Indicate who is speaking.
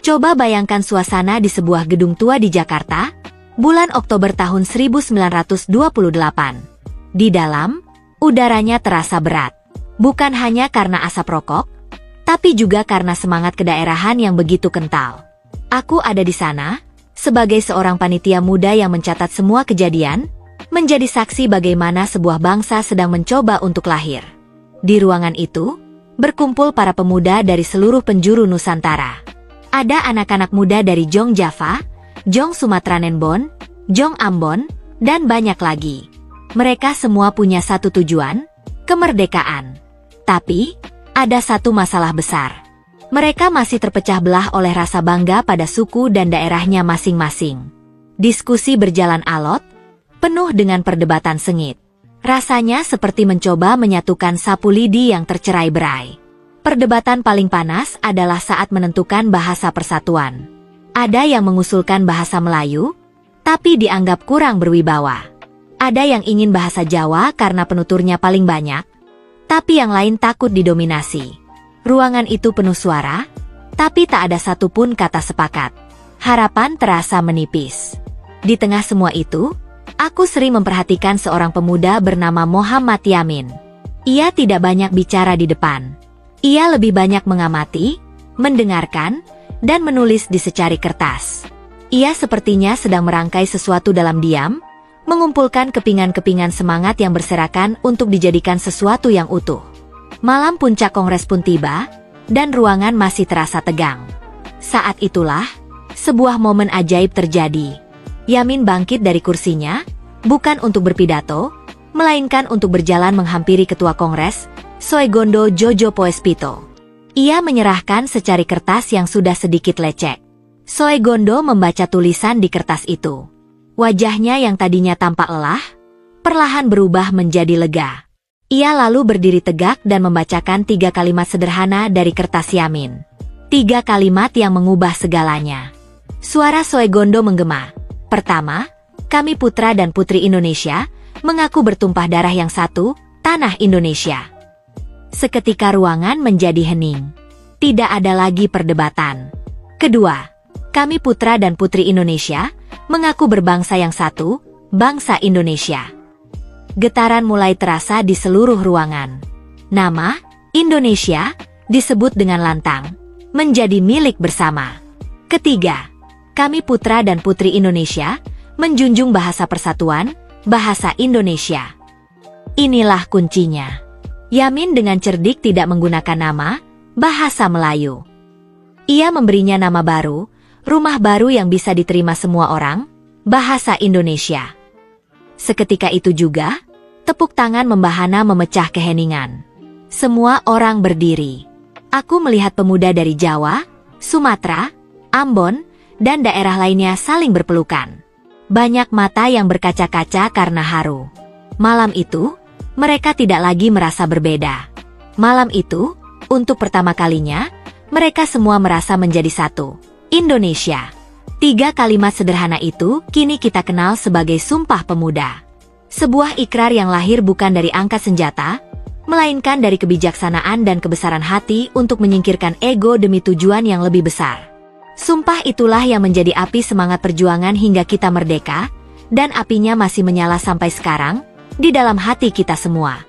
Speaker 1: Coba bayangkan suasana di sebuah gedung tua di Jakarta, bulan Oktober tahun 1928. Di dalam, udaranya terasa berat. Bukan hanya karena asap rokok, tapi juga karena semangat kedaerahan yang begitu kental. Aku ada di sana, sebagai seorang panitia muda yang mencatat semua kejadian, menjadi saksi bagaimana sebuah bangsa sedang mencoba untuk lahir. Di ruangan itu, berkumpul para pemuda dari seluruh penjuru Nusantara. Ada anak-anak muda dari Jong Java, Jong Sumatera Nenbon, Jong Ambon, dan banyak lagi. Mereka semua punya satu tujuan, kemerdekaan. Tapi, ada satu masalah besar. Mereka masih terpecah belah oleh rasa bangga pada suku dan daerahnya masing-masing. Diskusi berjalan alot, penuh dengan perdebatan sengit. Rasanya seperti mencoba menyatukan sapu lidi yang tercerai-berai. Perdebatan paling panas adalah saat menentukan bahasa persatuan. Ada yang mengusulkan bahasa Melayu, tapi dianggap kurang berwibawa. Ada yang ingin bahasa Jawa karena penuturnya paling banyak, tapi yang lain takut didominasi. Ruangan itu penuh suara, tapi tak ada satupun kata sepakat. Harapan terasa menipis. Di tengah semua itu, aku sering memperhatikan seorang pemuda bernama Muhammad Yamin. Ia tidak banyak bicara di depan. Ia lebih banyak mengamati, mendengarkan, dan menulis di secari kertas. Ia sepertinya sedang merangkai sesuatu dalam diam, mengumpulkan kepingan-kepingan semangat yang berserakan untuk dijadikan sesuatu yang utuh. Malam puncak kongres pun tiba, dan ruangan masih terasa tegang. Saat itulah, sebuah momen ajaib terjadi. Yamin bangkit dari kursinya, bukan untuk berpidato, melainkan untuk berjalan menghampiri ketua kongres, Soegondo Jojo Poespito. Ia menyerahkan secari kertas yang sudah sedikit lecek. Soegondo membaca tulisan di kertas itu. Wajahnya yang tadinya tampak lelah, perlahan berubah menjadi lega. Ia lalu berdiri tegak dan membacakan 3 kalimat sederhana dari kertas Yamin. 3 kalimat yang mengubah segalanya. Suara Soegondo menggema. Pertama, kami putra dan putri Indonesia, mengaku bertumpah darah yang satu, tanah Indonesia. Seketika ruangan menjadi hening. Tidak ada lagi perdebatan. Kedua, kami putra dan putri Indonesia, mengaku berbangsa yang satu, bangsa Indonesia. Getaran mulai terasa di seluruh ruangan. Nama, Indonesia, disebut dengan lantang, menjadi milik bersama. Ketiga, kami putra dan putri Indonesia, menjunjung bahasa persatuan, bahasa Indonesia. Inilah kuncinya. Yamin dengan cerdik tidak menggunakan nama, bahasa Melayu. Ia memberinya nama baru, rumah baru yang bisa diterima semua orang, bahasa Indonesia. Seketika itu juga, tepuk tangan membahana memecah keheningan. Semua orang berdiri. Aku melihat pemuda dari Jawa, Sumatera, Ambon, dan daerah lainnya saling berpelukan. Banyak mata yang berkaca-kaca karena haru. Malam itu, mereka tidak lagi merasa berbeda. Malam itu, untuk pertama kalinya, mereka semua merasa menjadi satu. Indonesia. 3 kalimat sederhana itu kini kita kenal sebagai Sumpah Pemuda. Sebuah ikrar yang lahir bukan dari angkat senjata, melainkan dari kebijaksanaan dan kebesaran hati untuk menyingkirkan ego demi tujuan yang lebih besar. Sumpah itulah yang menjadi api semangat perjuangan hingga kita merdeka, dan apinya masih menyala sampai sekarang, di dalam hati kita semua.